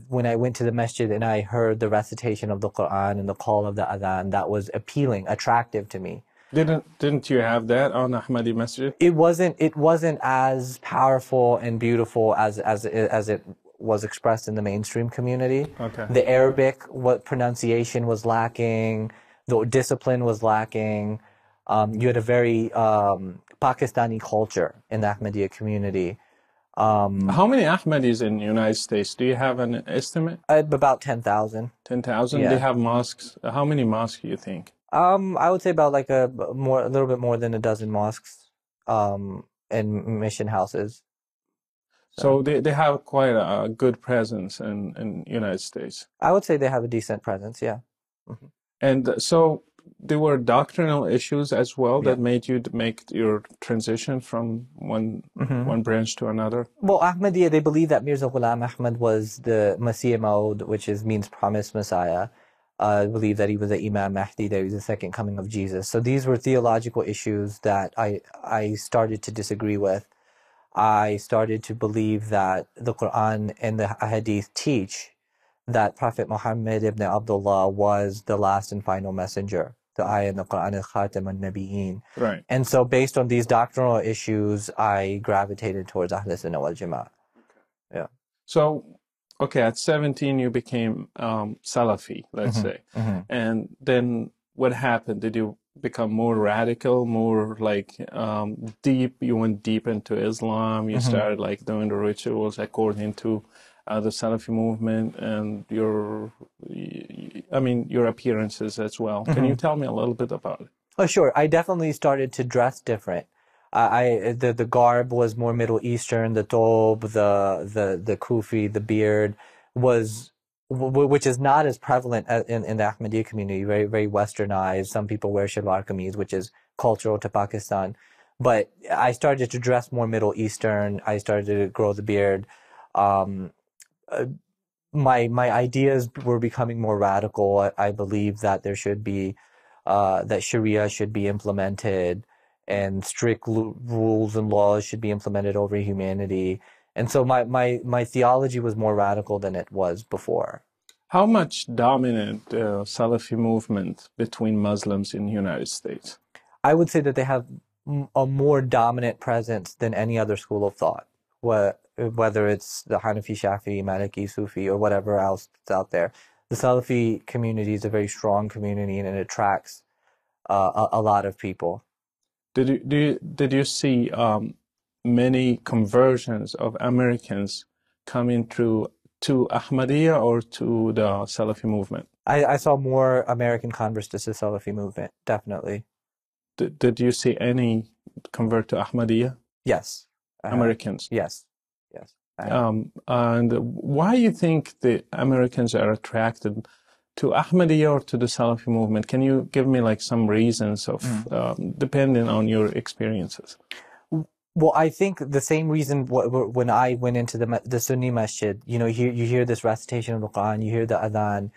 C: When I went to the masjid and I heard the recitation of the Quran and the call of the adhan, that was appealing, attractive to me.
A: Didn't you have that on Ahmadi Masjid?
C: It wasn't as powerful and beautiful as it was expressed in the mainstream community.
A: Okay.
C: The Arabic pronunciation was lacking. The discipline was lacking. You had a very Pakistani culture in the Ahmadiyya community.
A: How many Ahmadis in the United States? Do you have an estimate?
C: About 10,000.
A: 10,000?
C: Yeah.
A: They have mosques. How many mosques do you think?
C: I would say about like a little bit more than a dozen mosques, and mission houses.
A: So they have quite a good presence in United States.
C: I would say they have a decent presence, yeah.
A: And so there were doctrinal issues as well that made you make your transition from one branch to another?
C: Well, Ahmadiyya, they believe that Mirza Ghulam Ahmad was the Masih Maud, which means promised Messiah. I believe that he was the Imam Mahdi, that he was the second coming of Jesus. So these were theological issues that I started to disagree with. I started to believe that the Quran and the Hadith teach that Prophet Mohamed ibn Abdullah was the last and final messenger. The ayah in the Quran is Khatam al-Nabiyyin.
A: Right.
C: And so based on these doctrinal issues, I gravitated towards Ahl Sunnah wal Jama'ah. Yeah.
A: So, okay, at 17 you became Salafi, let's say. And then what happened? Did you become more radical, more like deep? You went deep into Islam. You started like doing the rituals according to the Salafi movement and your appearances as well. Can you tell me a little bit about it?
C: Oh, sure. I definitely started to dress different. The garb was more Middle Eastern. The thob, the kufi, the beard which is not as prevalent in the Ahmadiyya community. Very, very westernized. Some people wear shalwar kameez, which is cultural to Pakistan. But I started to dress more Middle Eastern. I started to grow the beard. My ideas were becoming more radical. I believe that there should be that Sharia should be implemented, and strict rules and laws should be implemented over humanity. And so my theology was more radical than it was before.
A: How much dominant Salafi movement between Muslims in the United States?
C: I would say that they have a more dominant presence than any other school of thought. Whether it's the Hanafi, Shafi'i, Maliki, Sufi, or whatever else that's out there. The Salafi community is a very strong community, and it attracts a lot of people.
A: Did you see many conversions of Americans coming to Ahmadiyya or to the Salafi movement?
C: I saw more American converts to the Salafi movement, definitely.
A: Did you see any convert to Ahmadiyya?
C: Yes.
A: Americans?
C: Yes.
A: And why do you think the Americans are attracted to Ahmadiyya or to the Salafi movement? Can you give me like some reasons of depending on your experiences?
C: Well, I think the same reason when I went into the Sunni masjid, you hear this recitation of the Quran, you hear the adhan.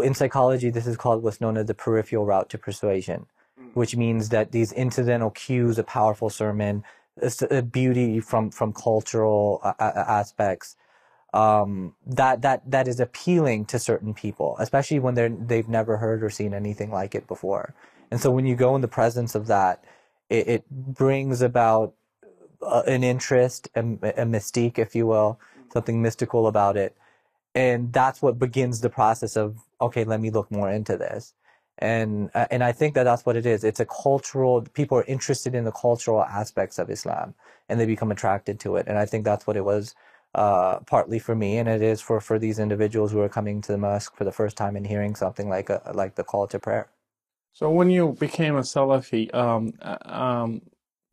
C: In psychology, this is called what's known as the peripheral route to persuasion, which means that these incidental cues, a powerful sermon, a beauty from cultural aspects, that is appealing to certain people, especially when they've never heard or seen anything like it before. And so when you go in the presence of that, it brings about an interest, a mystique, if you will, something mystical about it. And that's what begins the process of, okay, let me look more into this. And I think that that's what it is. It's a cultural, people are interested in the cultural aspects of Islam and they become attracted to it. And I think that's what it was partly for me, and it is for these individuals who are coming to the mosque for the first time and hearing something like the call to prayer.
A: So when you became a Salafi,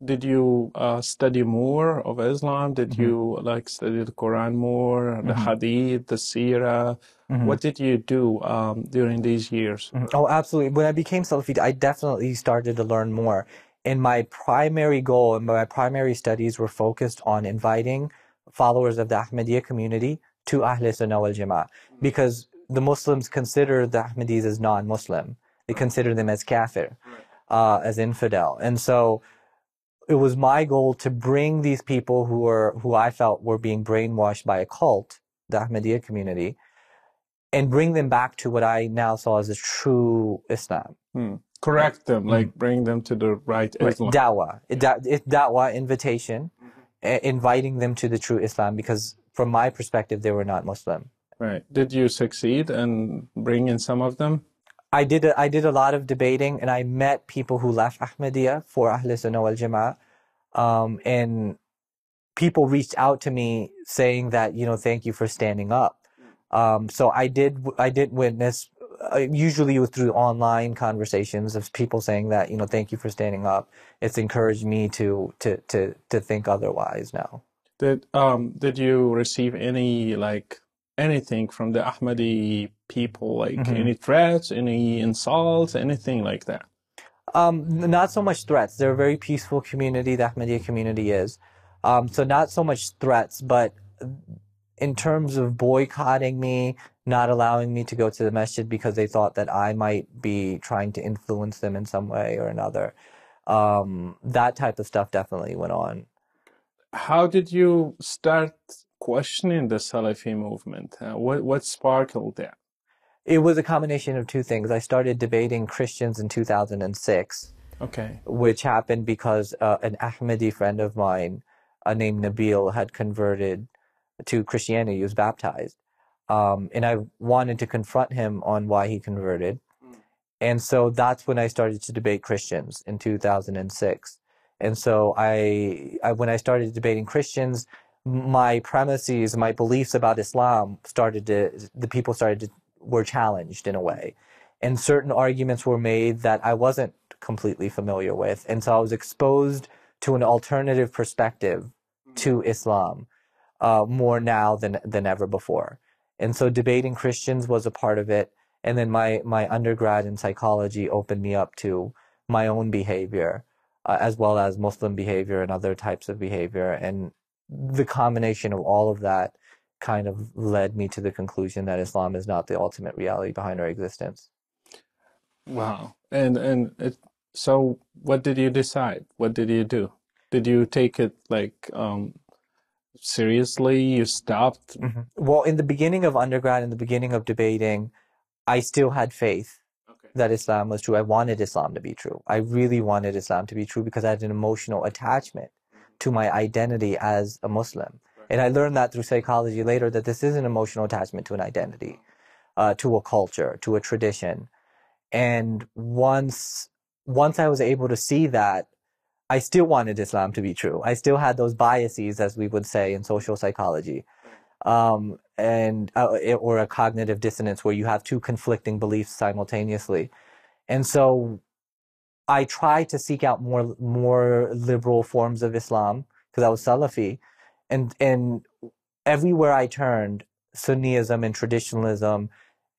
A: did you study more of Islam? Did you like study the Quran more, the Hadith, the Seerah? What did you do during these years?
C: Oh, absolutely. When I became Salafi, I definitely started to learn more. And my primary goal and my primary studies were focused on inviting followers of the Ahmadiyya community to Ahl Sunnah wal Jama'ah, because the Muslims consider the Ahmadis as non-Muslim. They consider them as kafir, as infidel. And so it was my goal to bring these people who I felt were being brainwashed by a cult, the Ahmadiyya community, and bring them back to what I now saw as a true Islam.
A: Correct them, like bring them to the right Islam.
C: Dawah. It's dawah, invitation, inviting them to the true Islam, because from my perspective, they were not Muslim.
A: Right. Did you succeed in bringing some of them?
C: I did a lot of debating, and I met people who left Ahmadiyya for Ahl Sunnah wal Jama'ah, and people reached out to me saying that, thank you for standing up. So I did witness, usually it was through online conversations of people saying that, thank you for standing up. It's encouraged me to think otherwise now.
A: Did you receive anything from the Ahmadi people, like any threats, any insults, anything like that?
C: Not so much threats. They're a very peaceful community, the Ahmadiyya community is. So not so much threats, but in terms of boycotting me, not allowing me to go to the masjid because they thought that I might be trying to influence them in some way or another. That type of stuff definitely went on.
A: How did you start questioning the Salafi movement? What sparkled that?
C: It was a combination of two things. I started debating Christians in 2006, which happened because an Ahmadi friend of mine named Nabil had converted to Christianity. He was baptized. And I wanted to confront him on why he converted. And so that's when I started to debate Christians in 2006. And so when I started debating Christians, my premises, my beliefs about Islam were challenged in a way. And certain arguments were made that I wasn't completely familiar with. And so I was exposed to an alternative perspective to Islam more now than ever before. And so debating Christians was a part of it. And then my undergrad in psychology opened me up to my own behavior, as well as Muslim behavior and other types of behavior. And the combination of all of that kind of led me to the conclusion that Islam is not the ultimate reality behind our existence.
A: Wow. So what did you decide? What did you do? Did you take it seriously? You stopped?
C: Well, in the beginning of undergrad, in the beginning of debating, I still had faith that Islam was true. I wanted Islam to be true. I really wanted Islam to be true because I had an emotional attachment to my identity as a Muslim. And I learned that through psychology later, that this is an emotional attachment to an identity, to a culture, to a tradition. And once I was able to see that, I still wanted Islam to be true. I still had those biases, as we would say in social psychology, or a cognitive dissonance where you have two conflicting beliefs simultaneously. And so I tried to seek out more liberal forms of Islam because I was Salafi. And everywhere I turned, Sunnism and traditionalism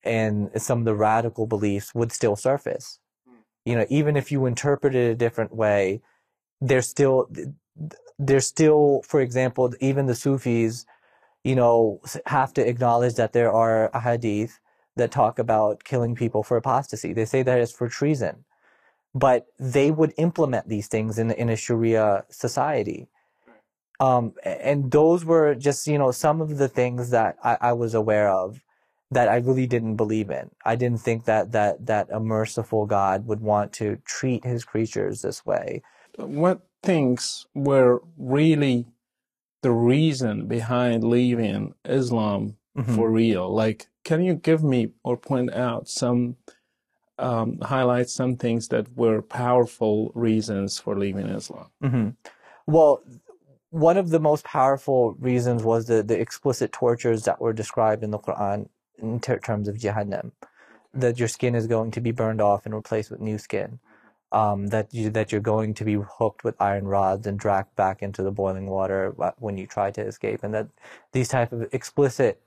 C: and some of the radical beliefs would still surface. Even if you interpret it a different way, there's still, for example, even the Sufis, have to acknowledge that there are ahadith that talk about killing people for apostasy. They say that it's for treason. But they would implement these things in a Sharia society. And those were just, some of the things that I was aware of. that I really didn't believe in. I didn't think that a merciful God would want to treat his creatures this way.
A: What things were really the reason behind leaving Islam for real? Like, can you give me or point out some, highlight some things that were powerful reasons for leaving Islam?
C: Well, one of the most powerful reasons was the explicit tortures that were described in the Quran in terms of Jahannam, that your skin is going to be burned off and replaced with new skin, that you're going to be hooked with iron rods and dragged back into the boiling water when you try to escape, and that these type of explicit,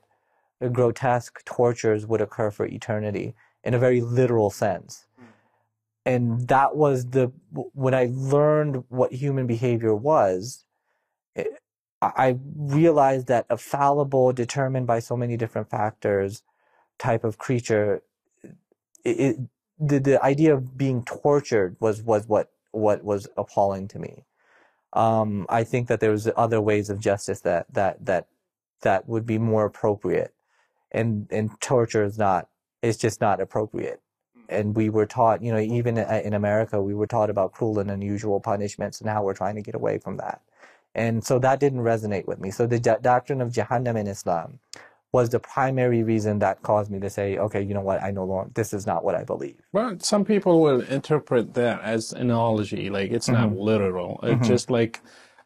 C: grotesque tortures would occur for eternity in a very literal sense. And that was when I learned what human behavior was, I realized that a fallible, determined by so many different factors type of creature, the idea of being tortured was what was appalling to me. I think that there was other ways of justice that would be more appropriate, and torture is just not appropriate. And we were taught, even in America, we were taught about cruel and unusual punishments, and how we're trying to get away from that. And so that didn't resonate with me. So the doctrine of Jahannam in Islam was the primary reason that caused me to say, okay, you know what, this is not what I believe.
A: Well, some people will interpret that as analogy, like it's not literal. It's just like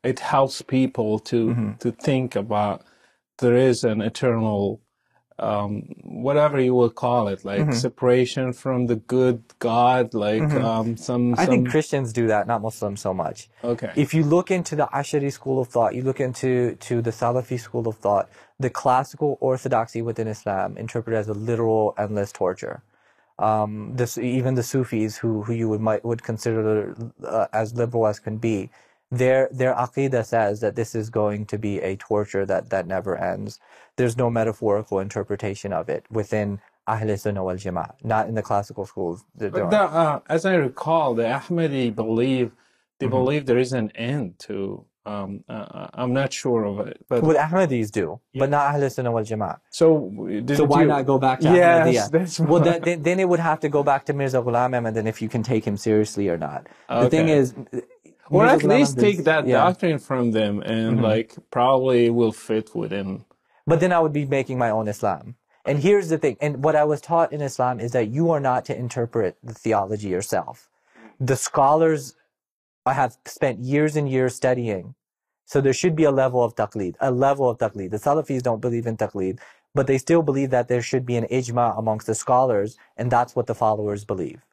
A: it helps people to think about there is an eternal, whatever you will call it, like separation from the good God, like
C: I think Christians do that, not Muslims so much.
A: Okay.
C: If you look into the Ashari school of thought, you look into the Salafi school of thought, the classical orthodoxy within Islam interpreted as a literal endless torture. Even the Sufis, who you would consider as liberal as can be, their aqidah says that this is going to be a torture that never ends. There's no metaphorical interpretation of it within Ahl Sunnah wal Jama'ah, not in the classical schools.
A: As I recall, the Ahmadi believe there is an end to. I'm not sure of it, but
C: what Ahmadis do, but not Ahl Sunnah wal Jama'ah.
A: So
C: why not go back to
A: Ahmadiyya?
C: Yes, well, then it would have to go back to Mirza Ghulam Ahmad, and if you can take him seriously or not. The thing is,
A: or at least take that doctrine from them, and like probably will fit within.
C: But then I would be making my own Islam. And here's the thing, and what I was taught in Islam is that you are not to interpret the theology yourself. The scholars have spent years and years studying, so there should be a level of taqleed, The Salafis don't believe in taqleed, but they still believe that there should be an ijma amongst the scholars, and that's what the followers believe.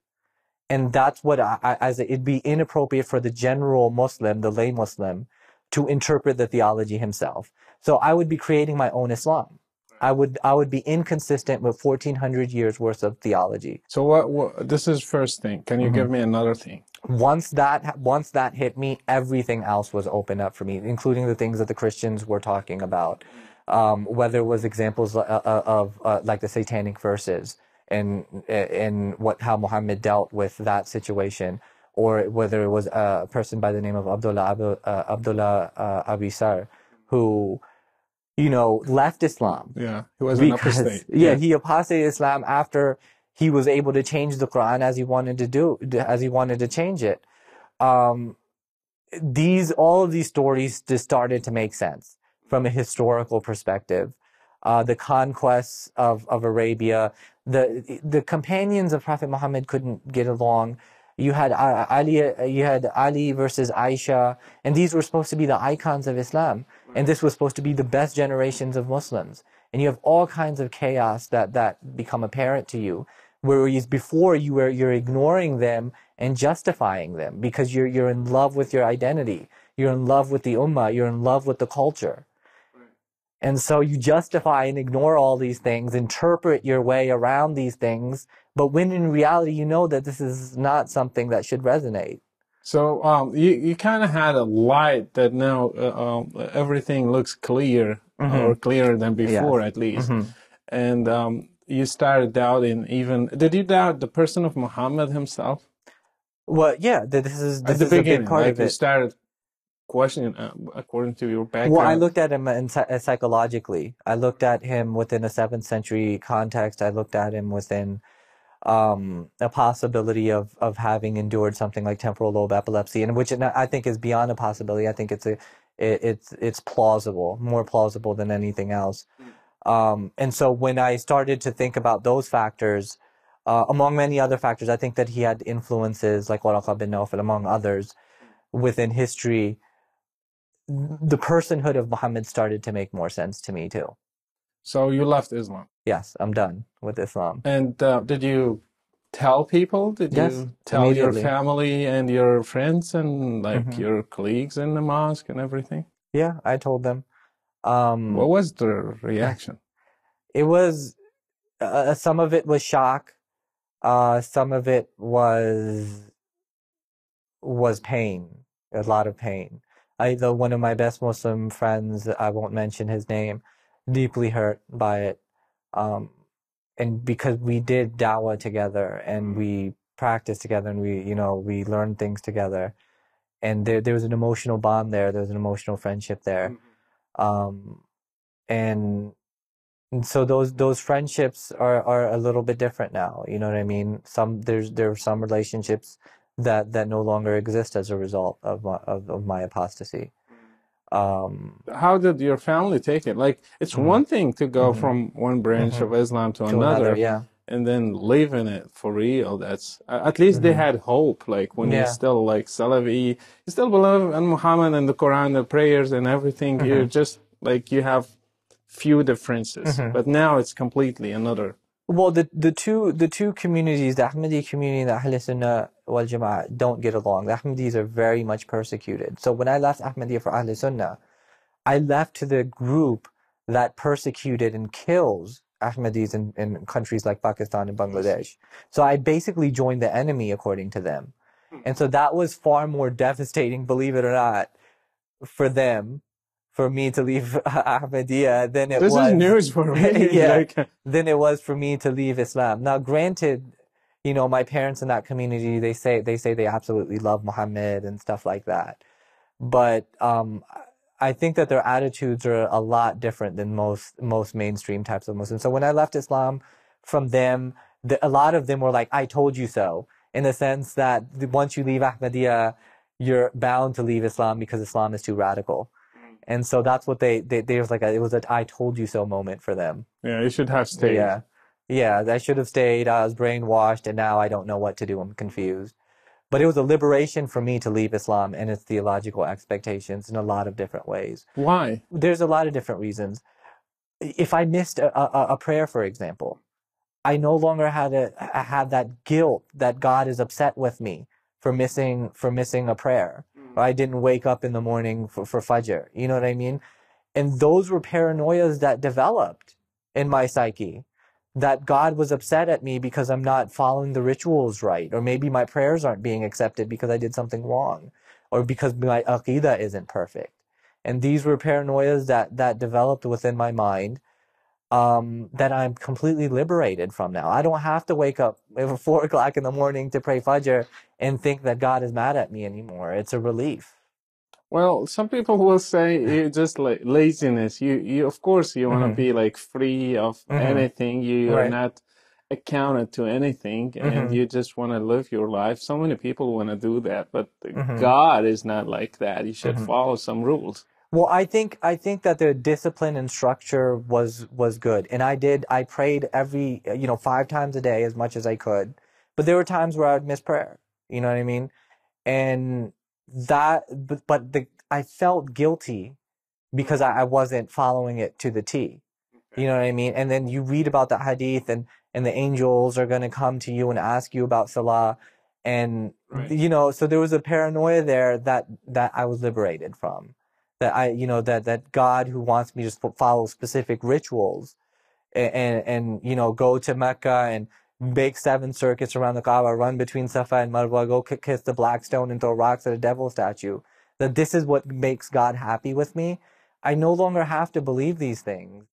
C: And that's what, it'd be inappropriate for the general Muslim, the lay Muslim, to interpret the theology himself. So I would be creating my own Islam. I would be inconsistent with 1400 years worth of theology.
A: So what this is first thing. Can you give me another thing?
C: Once that hit me, everything else was opened up for me, including the things that the Christians were talking about. Whether it was examples of like the satanic verses and how Mohamed dealt with that situation, or whether it was a person by the name of Abdullah Abisar, who, left Islam.
A: Yeah, he was an apostate.
C: Yeah, he apostated Islam after he was able to change the Quran as he wanted to change it. All of these stories just started to make sense from a historical perspective. The conquests of Arabia, the companions of Prophet Muhammad couldn't get along. You had Ali versus Aisha, and these were supposed to be the icons of Islam, and this was supposed to be the best generations of Muslims. And you have all kinds of chaos that become apparent to you, whereas before you're ignoring them and justifying them because you're in love with your identity, you're in love with the ummah, you're in love with the culture. And so you justify and ignore all these things, interpret your way around these things, but when in reality you know that this is not something that should resonate.
A: So you kind of had a light that now everything looks clear, or clearer than before, at least. And you started doubting even. Did you doubt the person of Muhammad himself?
C: Well, yeah, this is
A: at the beginning,
C: a big part of it.
A: You started question according to your background?
C: Well, I looked at him psychologically. I looked at him within a 7th century context. I looked at him within a possibility of having endured something like temporal lobe epilepsy, and which I think is beyond a possibility. I think it's plausible, more plausible than anything else. And so when I started to think about those factors, among many other factors, I think that he had influences like Waraqa bin Nawfal, among others, within history. The personhood of Muhammad started to make more sense to me too.
A: So you left Islam?
C: Yes, I'm done with Islam.
A: And did you tell people? Did you tell your family and your friends and like your colleagues in the mosque and everything?
C: Yeah, I told them.
A: What was the reaction?
C: It was, some of it was shock. Some of it was pain, a lot of pain. One of my best Muslim friends, I won't mention his name, deeply hurt by it. And because we did dawah together and we practiced together and we learned things together, and there was an emotional bond there. There was an emotional friendship there. And so those friendships are a little bit different now. You know what I mean? There are some relationships that no longer exist as a result of my apostasy.
A: How did your family take it? Like, it's one thing to go from one branch of Islam to another,
C: yeah.
A: and then living it for real. That's at least they had hope. Like when you're still like Salafi, you still believe in Muhammad and the Quran, the prayers and everything. You're just like, you have few differences, but now it's completely another.
C: Well, the two communities, the Ahmadi community and the Ahl Sunnah wal Jama'ah, don't get along. The Ahmadis are very much persecuted. So when I left Ahmadiyya for Ahl Sunnah, I left to the group that persecuted and kills Ahmadis in countries like Pakistan and Bangladesh. So I basically joined the enemy, according to them. And so that was far more devastating, believe it or not, for them, for me to leave Ahmadiyya than it was.
A: This is news for me.
C: Than it was for me to leave Islam. Now, granted, my parents in that community, they say they absolutely love Muhammad and stuff like that. But I think that their attitudes are a lot different than most mainstream types of Muslims. So when I left Islam from them, a lot of them were like, "I told you so," in the sense that once you leave Ahmadiyya, you're bound to leave Islam because Islam is too radical. And so that's what they was like, it was an "I told you so" moment for them.
A: Yeah, you should have stayed.
C: Yeah, I should have stayed. I was brainwashed, and now I don't know what to do. I'm confused. But it was a liberation for me to leave Islam and its theological expectations in a lot of different ways.
A: Why?
C: There's a lot of different reasons. If I missed a prayer, for example, I no longer had that guilt that God is upset with me for missing a prayer. Or I didn't wake up in the morning for Fajr. You know what I mean? And those were paranoias that developed in my psyche. That God was upset at me because I'm not following the rituals right. Or maybe my prayers aren't being accepted because I did something wrong. Or because my aqidah isn't perfect. And these were paranoias that developed within my mind that I'm completely liberated from now. I don't have to wake up at 4 o'clock in the morning to pray Fajr and think that God is mad at me anymore. It's a relief.
A: Well, some people will say it's just like laziness. You of course you want to be like free of anything. You are not accounted to anything, and you just want to live your life. So many people want to do that, but God is not like that. You should follow some rules.
C: Well, I think that the discipline and structure was good, and I prayed every 5 times a day as much as I could, but there were times where I would miss prayer. You know what I mean? And I felt guilty because I wasn't following it to the T. You know what I mean? And then you read about the hadith, and the angels are going to come to you and ask you about salah, and so there was a paranoia there that I was liberated from. That that God, who wants me to follow specific rituals and go to Mecca and make 7 circuits around the Kaaba, run between Safa and Marwa, go kiss the black stone and throw rocks at a devil statue, that this is what makes God happy with me. I no longer have to believe these things.